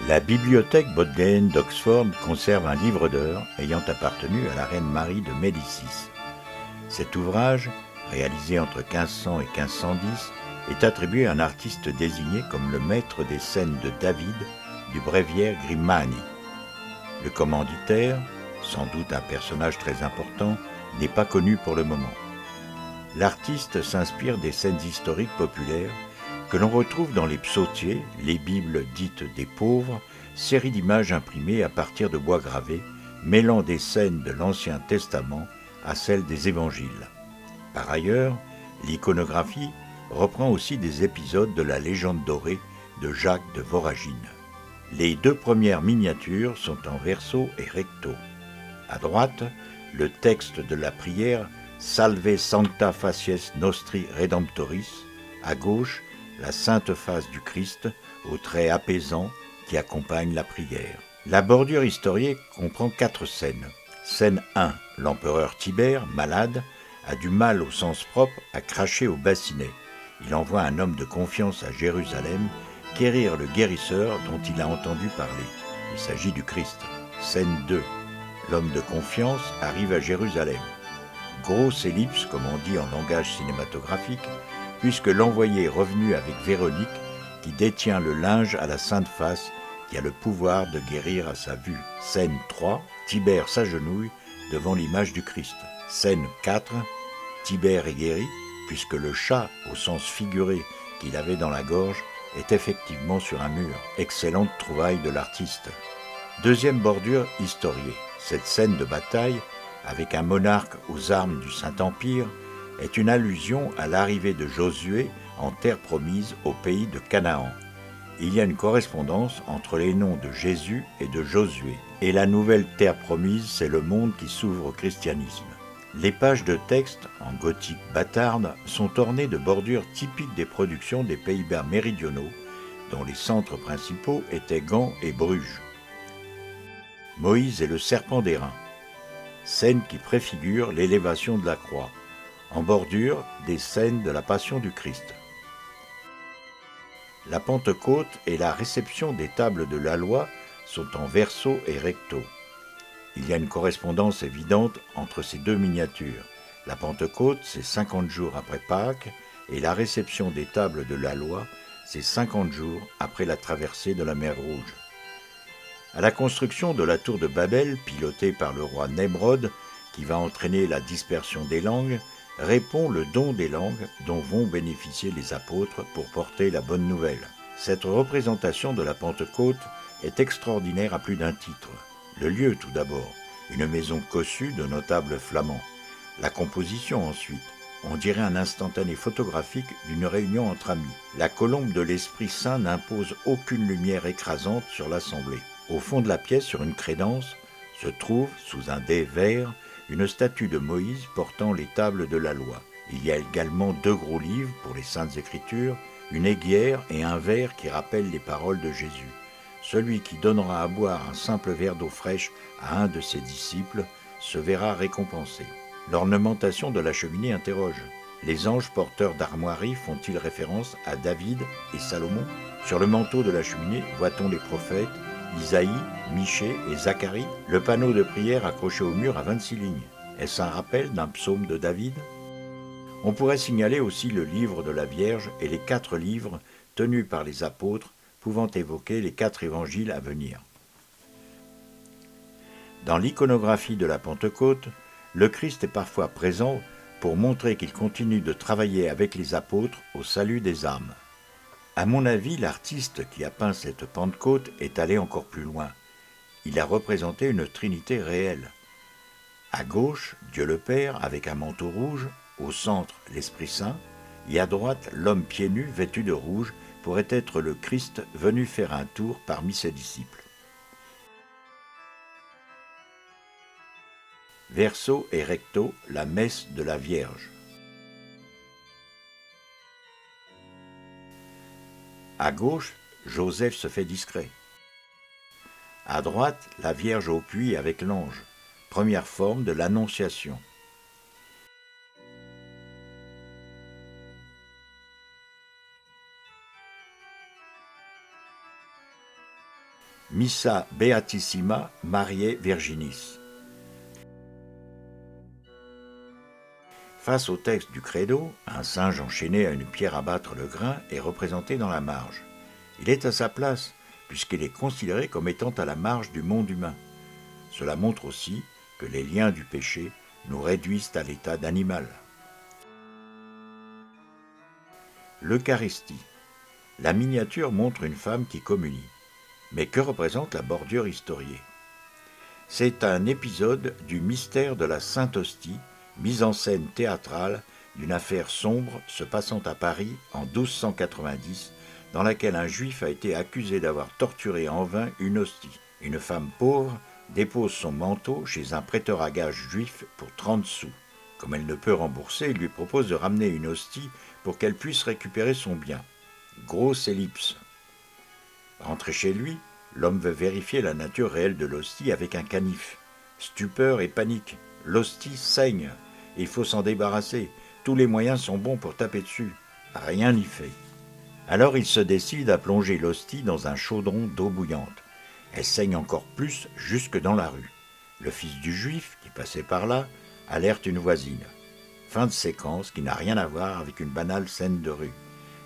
La bibliothèque Bodleian d'Oxford conserve un livre d'heures ayant appartenu à la reine Marie de Médicis. Cet ouvrage, réalisé entre 1500 et 1510, est attribué à un artiste désigné comme le maître des scènes de David du bréviaire Grimani. Le commanditaire, sans doute un personnage très important, n'est pas connu pour le moment. L'artiste s'inspire des scènes historiques populaires que l'on retrouve dans les psautiers, les bibles dites des pauvres, séries d'images imprimées à partir de bois gravés, mêlant des scènes de l'Ancien Testament à celles des évangiles. Par ailleurs, l'iconographie reprend aussi des épisodes de la légende dorée de Jacques de Voragine. Les deux premières miniatures sont en verso et recto. À droite, le texte de la prière Salve Sancta Facies Nostri Redemptoris. À gauche, la sainte face du Christ aux traits apaisants qui accompagnent la prière. La bordure historique comprend 4 scènes. Scène 1, l'empereur Tibère, malade, a du mal au sens propre à cracher au bassinet. Il envoie un homme de confiance à Jérusalem quérir le guérisseur dont il a entendu parler. Il s'agit du Christ. Scène 2, l'homme de confiance arrive à Jérusalem. Grosse ellipse, comme on dit en langage cinématographique, puisque l'envoyé est revenu avec Véronique, qui détient le linge à la sainte face, qui a le pouvoir de guérir à sa vue. Scène 3, Tibère s'agenouille devant l'image du Christ. Scène 4, Tibère est guéri, puisque le chat, au sens figuré qu'il avait dans la gorge, est effectivement sur un mur. Excellente trouvaille de l'artiste. Deuxième bordure historiée. Cette scène de bataille, avec un monarque aux armes du Saint-Empire, est une allusion à l'arrivée de Josué en terre promise au pays de Canaan. Il y a une correspondance entre les noms de Jésus et de Josué. Et la nouvelle terre promise, c'est le monde qui s'ouvre au christianisme. Les pages de texte, en gothique bâtarde, sont ornées de bordures typiques des productions des Pays-Bas méridionaux, dont les centres principaux étaient Gand et Bruges. Moïse et le serpent d'airain, scène qui préfigure l'élévation de la croix. En bordure, des scènes de la Passion du Christ. La Pentecôte et la réception des tables de la loi sont en verso et recto. Il y a une correspondance évidente entre ces deux miniatures. La Pentecôte, c'est 50 jours après Pâques, et la réception des tables de la loi, c'est 50 jours après la traversée de la mer Rouge. À la construction de la tour de Babel, pilotée par le roi Nemrod, qui va entraîner la dispersion des langues, répond le don des langues dont vont bénéficier les apôtres pour porter la bonne nouvelle. Cette représentation de la Pentecôte est extraordinaire à plus d'un titre. Le lieu tout d'abord, une maison cossue de notables flamands. La composition ensuite, on dirait un instantané photographique d'une réunion entre amis. La colombe de l'Esprit Saint n'impose aucune lumière écrasante sur l'assemblée. Au fond de la pièce, sur une crédence, se trouve, sous un dais vert, une statue de Moïse portant les tables de la loi. Il y a également 2 gros livres pour les Saintes Écritures, une aiguière et un verre qui rappellent les paroles de Jésus. Celui qui donnera à boire un simple verre d'eau fraîche à un de ses disciples se verra récompensé. L'ornementation de la cheminée interroge. Les anges porteurs d'armoiries font-ils référence à David et Salomon ? Sur le manteau de la cheminée, voit-on les prophètes Isaïe, Michée et Zacharie? Le panneau de prière accroché au mur a 26 lignes. Est-ce un rappel d'un psaume de David? On pourrait signaler aussi le livre de la Vierge et les 4 livres tenus par les apôtres pouvant évoquer les 4 évangiles à venir. Dans l'iconographie de la Pentecôte, le Christ est parfois présent pour montrer qu'il continue de travailler avec les apôtres au salut des âmes. À mon avis, l'artiste qui a peint cette Pentecôte est allé encore plus loin. Il a représenté une trinité réelle. À gauche, Dieu le Père avec un manteau rouge, au centre l'Esprit Saint, et à droite l'homme pieds nus vêtu de rouge pourrait être le Christ venu faire un tour parmi ses disciples. Verso et recto, la messe de la Vierge. À gauche, Joseph se fait discret. À droite, la Vierge au puits avec l'ange, première forme de l'Annonciation. Missa Beatissima Mariae Virginis. Face au texte du Credo, un singe enchaîné à une pierre à battre le grain est représenté dans la marge. Il est à sa place, puisqu'il est considéré comme étant à la marge du monde humain. Cela montre aussi que les liens du péché nous réduisent à l'état d'animal. L'Eucharistie. La miniature montre une femme qui communie. Mais que représente la bordure historiée? C'est un épisode du mystère de la Sainte Hostie, mise en scène théâtrale d'une affaire sombre se passant à Paris en 1290, dans laquelle un juif a été accusé d'avoir torturé en vain une hostie. Une femme pauvre dépose son manteau chez un prêteur à gages juif pour 30 sous. Comme elle ne peut rembourser, il lui propose de ramener une hostie pour qu'elle puisse récupérer son bien. Grosse ellipse. Rentré chez lui, l'homme veut vérifier la nature réelle de l'hostie avec un canif. Stupeur et panique. L'hostie saigne. Il faut s'en débarrasser. Tous les moyens sont bons pour taper dessus. Rien n'y fait. Alors il se décide à plonger l'hostie dans un chaudron d'eau bouillante. Elle saigne encore plus jusque dans la rue. Le fils du juif, qui passait par là, alerte une voisine. Fin de séquence qui n'a rien à voir avec une banale scène de rue.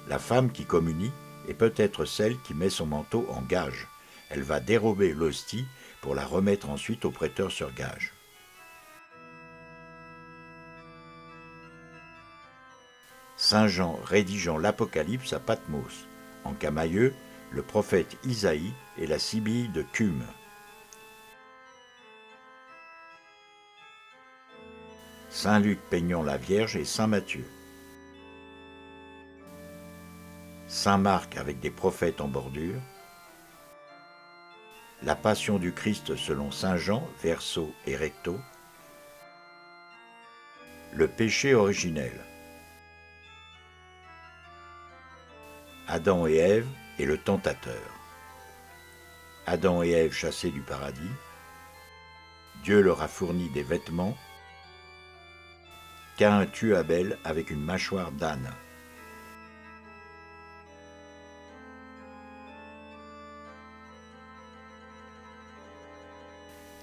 La femme qui communie est peut-être celle qui met son manteau en gage. Elle va dérober l'hostie pour la remettre ensuite au prêteur sur gage. Saint Jean rédigeant l'Apocalypse à Patmos. En Camaïeu, le prophète Isaïe et la Sibylle de Cume. Saint Luc peignant la Vierge et Saint Matthieu. Saint Marc avec des prophètes en bordure. La Passion du Christ selon Saint Jean, verso et recto. Le péché originel. Adam et Ève et le tentateur. Adam et Ève chassés du paradis. Dieu leur a fourni des vêtements. Caïn tue Abel avec une mâchoire d'âne.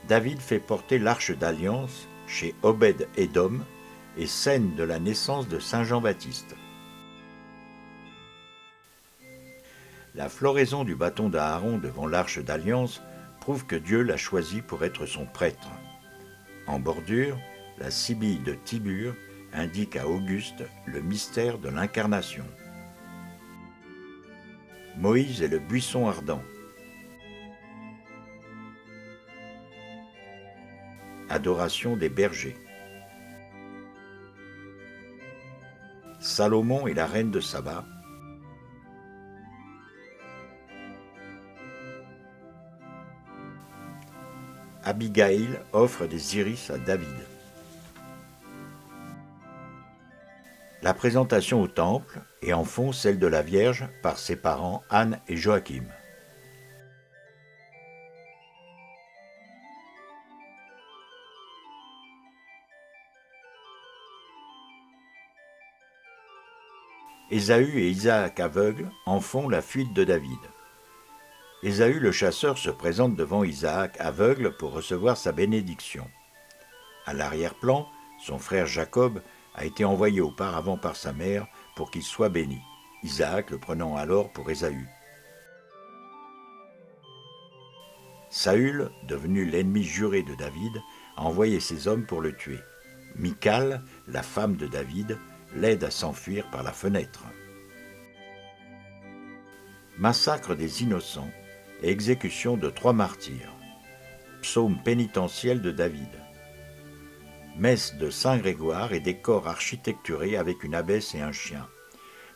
David fait porter l'arche d'alliance chez Obed-Édom et scène de la naissance de Saint Jean-Baptiste. La floraison du bâton d'Aaron devant l'arche d'alliance prouve que Dieu l'a choisi pour être son prêtre. En bordure, la Sibylle de Tibur indique à Auguste le mystère de l'incarnation. Moïse et le buisson ardent. Adoration des bergers. Salomon et la reine de Saba. Abigail offre des iris à David. La présentation au temple et en fond celle de la Vierge par ses parents Anne et Joachim. Ésaü et Isaac aveugles en font la fuite de David. Ésaü le chasseur se présente devant Isaac aveugle pour recevoir sa bénédiction. À l'arrière-plan, son frère Jacob a été envoyé auparavant par sa mère pour qu'il soit béni, Isaac le prenant alors pour Ésaü. Saül, devenu l'ennemi juré de David, a envoyé ses hommes pour le tuer. Michal, la femme de David, l'aide à s'enfuir par la fenêtre. Massacre des innocents et exécution de 3 martyrs. Psaume pénitentiel de David. Messe de Saint Grégoire et décor architecturé avec une abbesse et un chien.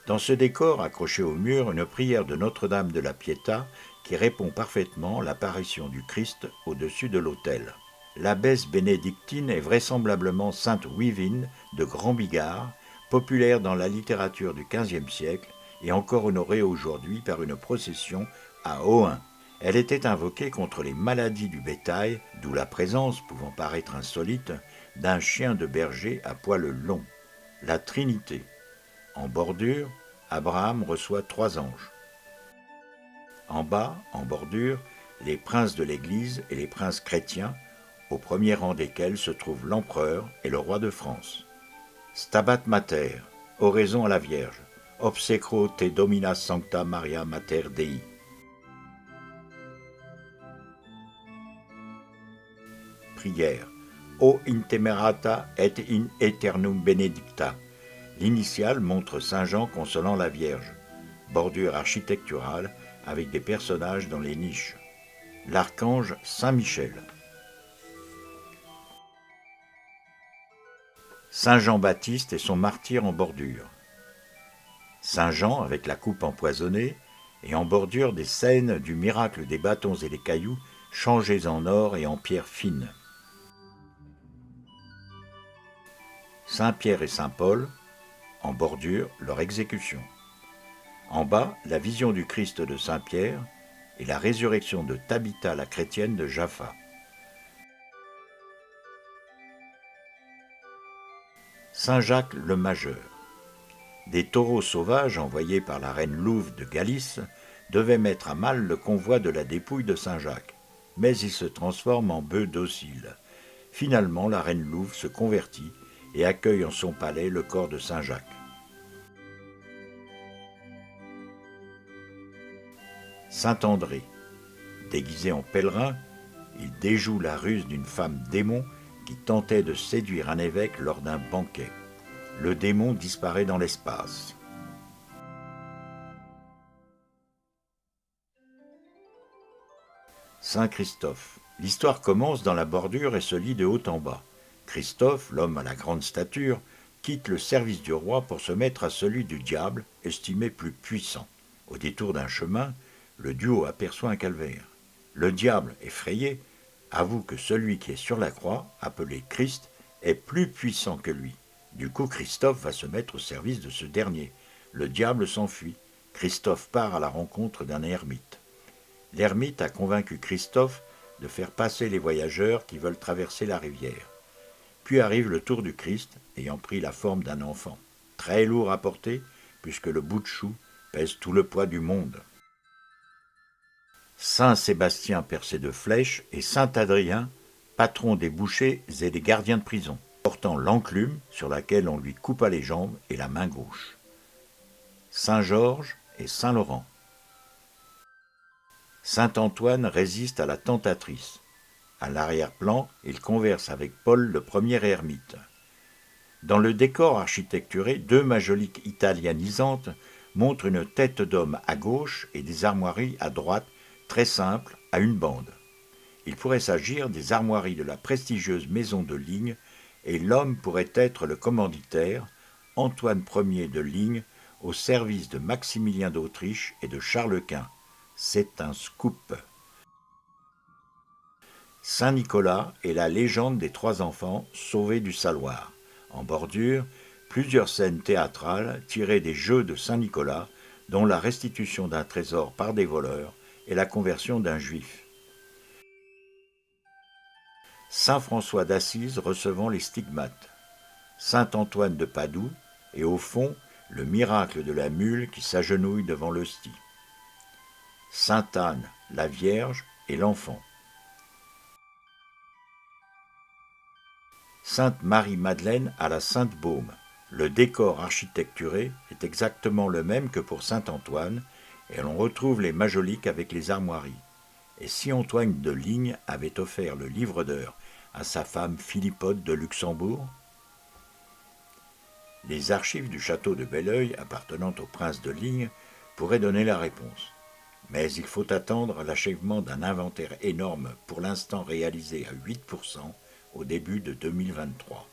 Dans ce décor, accroché au mur, une prière de Notre-Dame de la Pietà qui répond parfaitement à l'apparition du Christ au-dessus de l'autel. L'abbesse bénédictine est vraisemblablement Sainte Wivine de Grand-Bigard, populaire dans la littérature du XVe siècle et encore honorée aujourd'hui par une procession à Ohain. Elle était invoquée contre les maladies du bétail, d'où la présence, pouvant paraître insolite, d'un chien de berger à poils longs. La Trinité. En bordure, Abraham reçoit 3 anges. En bas, en bordure, les princes de l'Église et les princes chrétiens, au premier rang desquels se trouvent l'empereur et le roi de France. Stabat Mater, oraison à la Vierge, obsecro te domina sancta Maria Mater Dei. Prière. O intemerata et in aeternum benedicta. L'initiale montre Saint Jean consolant la Vierge. Bordure architecturale avec des personnages dans les niches. L'archange Saint Michel. Saint Jean-Baptiste et son martyr en bordure. Saint Jean avec la coupe empoisonnée et en bordure des scènes du miracle des bâtons et des cailloux changés en or et en pierre fine. Saint Pierre et Saint Paul, en bordure, leur exécution. En bas, la vision du Christ de Saint Pierre et la résurrection de Tabitha la chrétienne de Jaffa. Saint Jacques le Majeur. Des taureaux sauvages envoyés par la reine Louve de Galice devaient mettre à mal le convoi de la dépouille de Saint Jacques, mais ils se transforment en bœufs dociles. Finalement, la reine Louve se convertit et accueille en son palais le corps de Saint Jacques. Saint André. Déguisé en pèlerin, il déjoue la ruse d'une femme démon qui tentait de séduire un évêque lors d'un banquet. Le démon disparaît dans l'espace. Saint Christophe. L'histoire commence dans la bordure et se lit de haut en bas. Christophe, l'homme à la grande stature, quitte le service du roi pour se mettre à celui du diable, estimé plus puissant. Au détour d'un chemin, le duo aperçoit un calvaire. Le diable, effrayé, avoue que celui qui est sur la croix, appelé Christ, est plus puissant que lui. Du coup, Christophe va se mettre au service de ce dernier. Le diable s'enfuit. Christophe part à la rencontre d'un ermite. L'ermite a convaincu Christophe de faire passer les voyageurs qui veulent traverser la rivière. Puis arrive le tour du Christ, ayant pris la forme d'un enfant. Très lourd à porter, puisque le bout de chou pèse tout le poids du monde. Saint Sébastien percé de flèches et Saint Adrien, patron des bouchers et des gardiens de prison, portant l'enclume sur laquelle on lui coupa les jambes et la main gauche. Saint Georges et Saint Laurent. Saint Antoine résiste à la tentatrice. À l'arrière-plan, il converse avec Paul, le premier ermite. Dans le décor architecturé, deux majoliques italianisantes montrent une tête d'homme à gauche et des armoiries à droite, très simples, à une bande. Il pourrait s'agir des armoiries de la prestigieuse maison de Ligne, et l'homme pourrait être le commanditaire, Antoine Ier de Ligne, au service de Maximilien d'Autriche et de Charles Quint. C'est un scoop. Saint Nicolas est la légende des trois enfants sauvés du saloir. En bordure, plusieurs scènes théâtrales tirées des jeux de Saint Nicolas, dont la restitution d'un trésor par des voleurs et la conversion d'un juif. Saint François d'Assise recevant les stigmates. Saint Antoine de Padoue et au fond, le miracle de la mule qui s'agenouille devant l'hostie. Sainte Anne, la Vierge et l'enfant. Sainte Marie-Madeleine à la Sainte-Baume. Le décor architecturé est exactement le même que pour Saint-Antoine, et l'on retrouve les majoliques avec les armoiries. Et si Antoine de Ligne avait offert le livre d'heures à sa femme Philippote de Luxembourg? Les archives du château de Belleuil, appartenant au prince de Ligne, pourraient donner la réponse. Mais il faut attendre l'achèvement d'un inventaire énorme, pour l'instant réalisé à 8%, au début de 2023.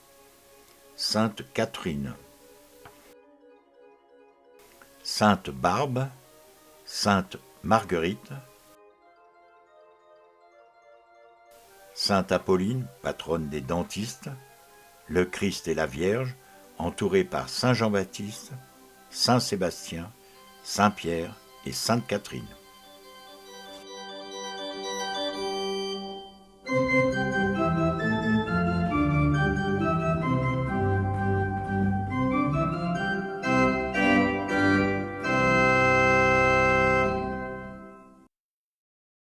Sainte Catherine. Sainte Barbe. Sainte Marguerite. Sainte Apolline, patronne des dentistes. Le Christ et la Vierge, entourés par Saint Jean-Baptiste, Saint Sébastien, Saint Pierre et Sainte Catherine.